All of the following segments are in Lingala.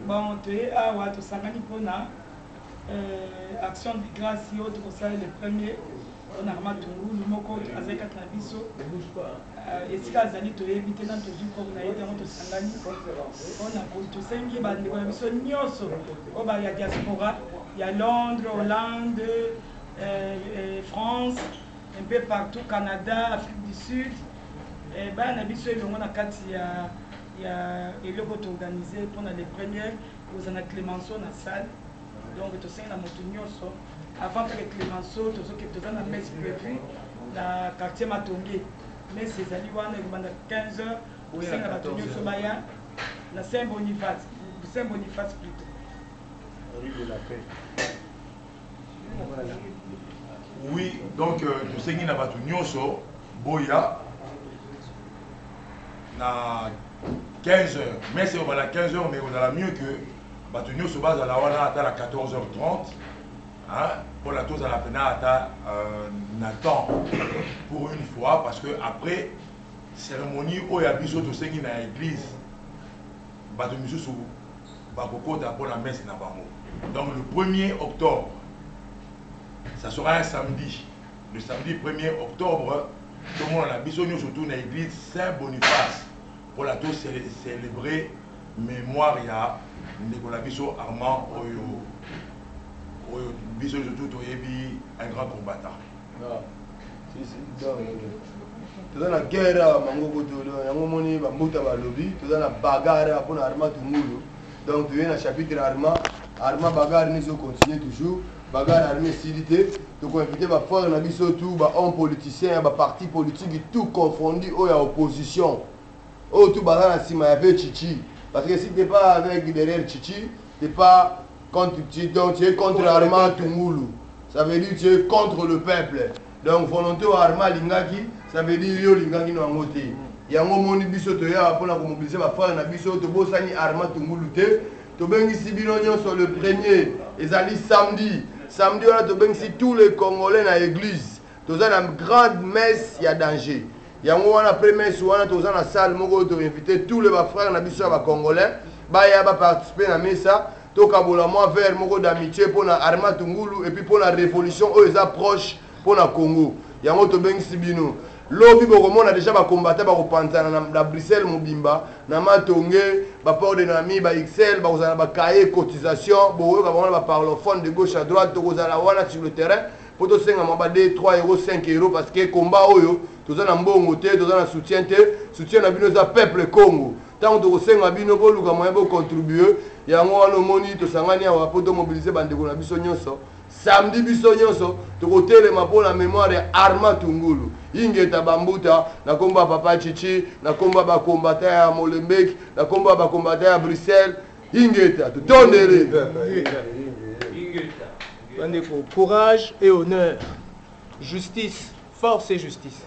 Bon, tu es à Ouattosangani pour action de grâce, le premier. On a remarqué le mot avec Atlabiso. Et si la zali, tu es évité dans ton jus comme on a été en Ouattosangani. On a tout ça, il y a des conditions nyoso. Il y a diaspora, il y a Londres, Hollande, France, un peu partout, Canada, Afrique du Sud. Et ben, on a vu ce que l'on a il y a des organisé pour les premières, vous en avez Clémenceau dans la salle. Donc, tout ça, on a monté avant que Clémenceau, tout ça, tout ça, on a mis prévu dans le quartier Matongué. Mais ces années, on a 15 heures, au sein de la Matongué, dans Saint-Boniface plutôt. Rue de la Paix. Oui, donc, tout ça, on a Matongué, Boya, na 15 heures. Mais c'est à 15 heures, mais on a mieux que Matongué se base à la 14h30. Pour la chose à la peine à Nathan pour une fois parce que après cérémonie où il y a besoin de ce qui dans l'église pour la messe donc le 1er octobre ça sera un samedi, le samedi 1er octobre tout le monde a besoin surtout dans l'église Saint-Boniface pour la chose célébrer mémoire il y a Nicolas Bisso Armand Oyo un grand combattant. Tu as la guerre, tu as la bagarre pour l'armée Tungulu. Donc tu es dans le chapitre armée, armée bagarre, nous continuons toujours. Bagarre armée civilité. Donc on invite ma frère, on a vu surtout un politicien, un parti politique, tout confondu ou opposition. Oh, tout bagarre si ma avait Chichi. Parce que si tu n'es pas avec derrière Chichi, tu n'es pas. Donc tu es contre Armand Tungulu, ça veut dire que tu es contre le peuple. Donc volonté Armand Lingaki, ça veut dire yo Lingaki no ngote. Yango moni biso to ya pour mobiliser ma frère na biso to bosani Armand Tungulu te. To bengi sibino sur le premier, ezali samedi. Samedi on a to bengi tous les Congolais na église. To za na grande messe, il y a danger. Yango on a première soir to za na salle moko to inviter tous les frères na biso ba Congolais, ba ya ba participer na messa. Tokabola moi vers moko d'amitié pour la Armand Tungulu et puis pour la révolution où ils approchent pour la Congo. Yango to bengi sibino. Lobi bokomo na déjà ba combattre ba kopantana na Bruxelles mobimba na Matonge ba port de Nami ba XL ba kozana ba cahier cotisation bo ba ba parlophone de gauche à droite to kozala wana sur le terrain pour to senga maba de 3 euros 5 euros parce que combat oyo to za na mbongo te to za na soutien na bino za peuple Congo. Tant to senga bino bo luka moyen bo contribuer yango wana moni to sangani awa po to mobiliser bandeko na biso nyonso samedi biso nyonso to kotelema pour la mémoire ya Armand Tungulu ingeta bambuta na komba papa Chichi na komba ba combattant ya Molenbeek na komba ba combattant ya Bruxelles ingeta to tondele bandeko courage et honneur, justice, force et justice.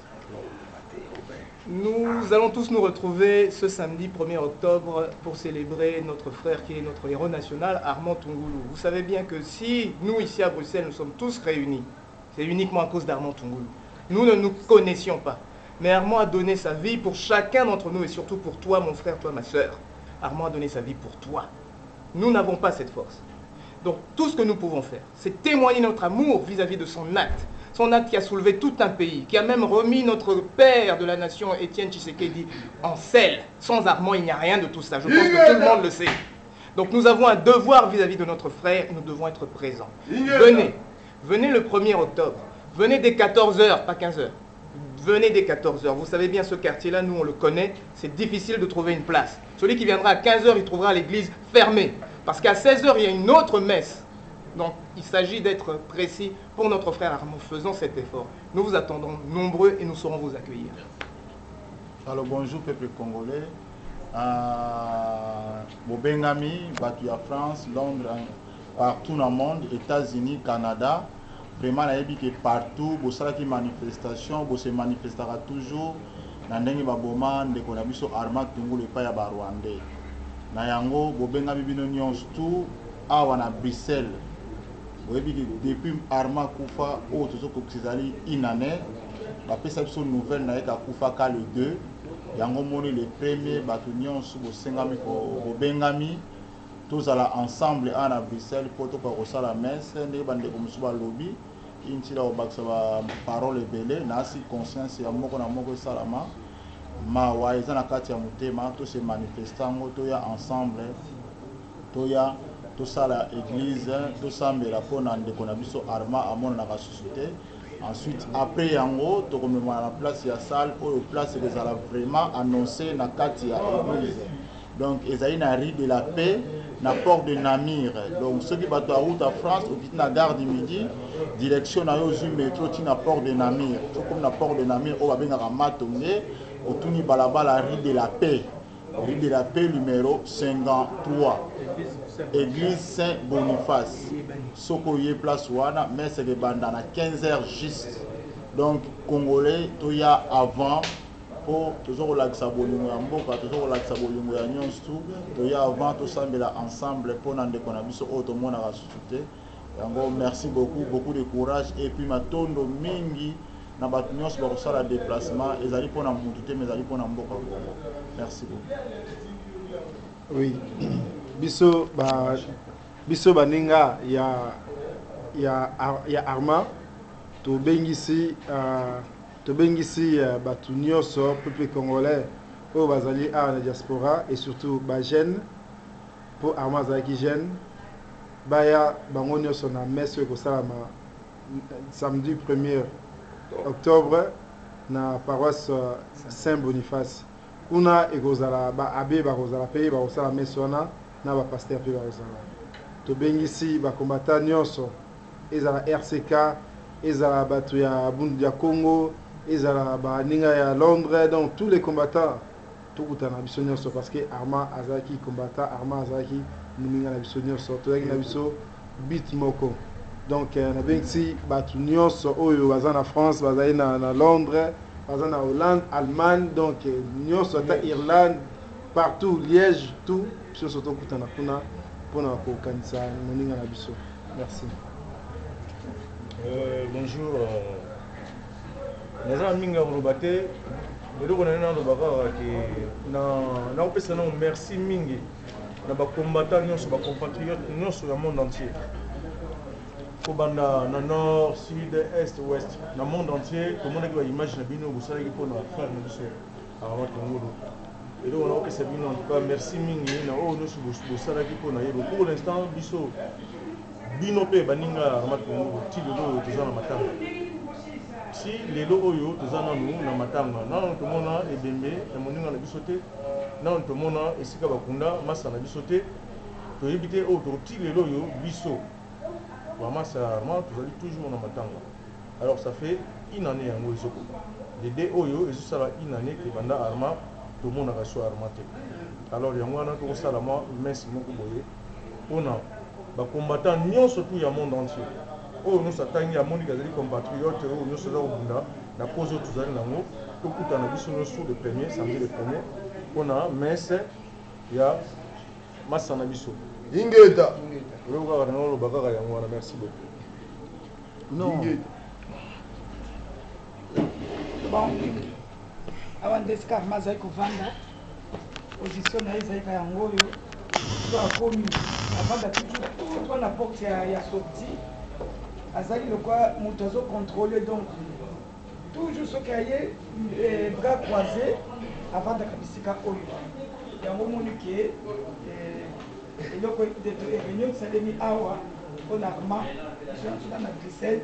Nous allons tous nous retrouver ce samedi 1er octobre pour célébrer notre frère qui est notre héros national, Armand Tungulu. Vous savez bien que si nous, ici à Bruxelles, nous sommes tous réunis, c'est uniquement à cause d'Armand Tungulu. Nous ne nous connaissions pas. Mais Armand a donné sa vie pour chacun d'entre nous et surtout pour toi, mon frère, toi, ma soeur. Armand a donné sa vie pour toi. Nous n'avons pas cette force. Donc tout ce que nous pouvons faire, c'est témoigner notre amour vis-à-vis de son acte. Son acte qui a soulevé tout un pays, qui a même remis notre père de la nation, Étienne Tshisekedi, en selle. Sans Armand, il n'y a rien de tout ça. Je pense que tout le monde le sait. Donc nous avons un devoir vis-à-vis de notre frère et nous devons être présents. Venez, venez le 1er octobre. Venez dès 14h, pas 15h. Venez dès 14h. Vous savez bien, ce quartier-là, nous on le connaît, c'est difficile de trouver une place. Celui qui viendra à 15h, il trouvera l'église fermée. Parce qu'à 16h, il y a une autre messe. Donc, il s'agit d'être précis pour notre frère Armand. Faisons cet effort. Nous vous attendons nombreux et nous saurons vous accueillir. Alors, bonjour, peuple congolais. Bobengami, Batuya France, Londres, partout dans le monde, États-Unis, Canada. Vraiment, il y a partout, il y a des manifestations, il se manifestera toujours. Dans les moments où Armand Tungulu est Rwandais. Nayango, Bobengami Binonion, tout à Bruxelles. Depuis Armand Koufa, une année, bapesa biso nouvelle na yeka kufaka le 2 yango moni le premier bato nyonso bosengami bobengami tozala ensemble à Bruxelles pour tokosala messe ndenge bandeko mosusu balobi intila obakisa baparole ebele nasi conscience ya moko na moko esalama mawa eza na kati ya motema tose manifeste yango toya ensemble toya tosala église tosambela mpona ndeko na biso Armand amonanaka susu te. Ensuite après yango tokomemana na place ya salle oyo place ezala vraiment annoncé na kati ya église, donc ezali na rue de la paix na port de Namir. Donc ceux qui bato à route à France au kiti na gare du midi direction na yo zu métro ti na port de Namir to comme na port de Namir o babengaka matonge otuni balabala rue de la paix, rue de la paix numéro 53 église Saint Boniface soko ye place wana mais c'est que banda na 15h juste. Donc congolais toya avant pour toujours lakisa bolingo ya mboka toujours lakisa bolingo ya nyonso toya avant tosambela ensemble pour na ndeko na biso oyo tomonaka susu te yango. Merci beaucoup de courage et puis matondo mingi na bato nyonso bakosala déplacement ezali mpona mutu te mais ezali mpona mboka Congo. Merci beaucoup. Oui, biso baninga ya Armand tobengisi bato nyonso peuple congolais oyo bazali awa na diaspora et surtout bajeune po Armand azalaki jeune baya bango nyonso na messe oyo ekosalama samedi 1er octobre na paroisse Saint Boniface. Kuna ekozala ba abbé bakozala pe bakosala messe wana na ba pasteur pe bakozala. Tobengisi ba combattant nyonso ezala RCK ezala bato ya bundu ya Congo ezala ba ninga ya Londres, donc tous les combattants tokutana biso nyonso parce que Armand azaki combattant, Armand azaki muninga na biso nyonso toyaki na biso bit moko. Donc na bengisi bato nyonso oyo baza na France bazali na Londres baza na Hollande, Allemagne, donc nyonso ata Irlande, partout, Liège, tout biso soto kutana kuna mpona kokanisa moninga na biso. Merci. Bonjour. Naza minga robate eloko na nena lobaka ke na opesa na merci mingi na ba combattant nyonso ba compatriotes nyonso ya monde entier. Kobanda na nord, sud, est, ouest, na monde entier, tout le monde a imaginé bien au Boussaï pour nous faire une mission à Ramatongo. Et donc on a fait bien en tout cas merci mingi na o nous Boussaï pour nous. Pour l'instant biso bino pe baninga Ramatongo ti lelo tozana matanga. Si lelo oyo tozana nous na matanga na to mona ebembe na moninga na biso te na to mona esika bakunda masa na biso te to yebite o to ti lelo oyo biso. Vraiment, c'est rarement, vous allez toujours dans matanga. Alors, ça fait une année en Ouizoko. Les deux Oyo, et ça fait une année que Banda Arma, tout le monde a reçu Armaté. Alors, il y a un peu de salama, mais c'est mon boye. On a des combattants, nous surtout, il y a le monde entier. Oh, nous sommes à mon compatriotes, nous sommes au Bunda, la cause de tous les langues, tout le temps, nous sommes les premiers, samedi les premiers. On a, mais c'est, il y a Massanabiso. Ingeta. Merci beaucoup. Non. Bon, avant d'escar Armand azali kovanda position na ye ezalika yango oyo so akomi avanda toujours na porte ya sortie azali lokwa moto azocontrôle, donc toujours soki aye bras croisé avandaka bisika oyo yango omoni ke eloko réunion esalemi awa mpona Armand bana Bruxelles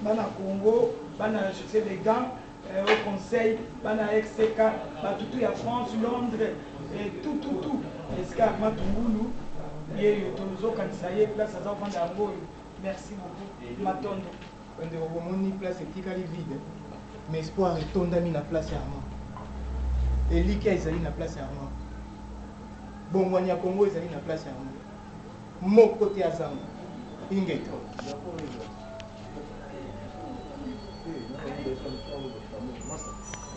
bana Congo bana chaussée des gants au conseil bana RCK batutu ya France, Londres, tout esika Armand Tungulu ye tozokanisa ye place aza kovanda yango oyo. Merci beaucoup matondo ndeko komoni place etikali vide mais espoir etondami na place ya Armand, elika ezali na place ya Armand, bongwani ya Congo ezali na place ya Armand moko te azanga ingeta.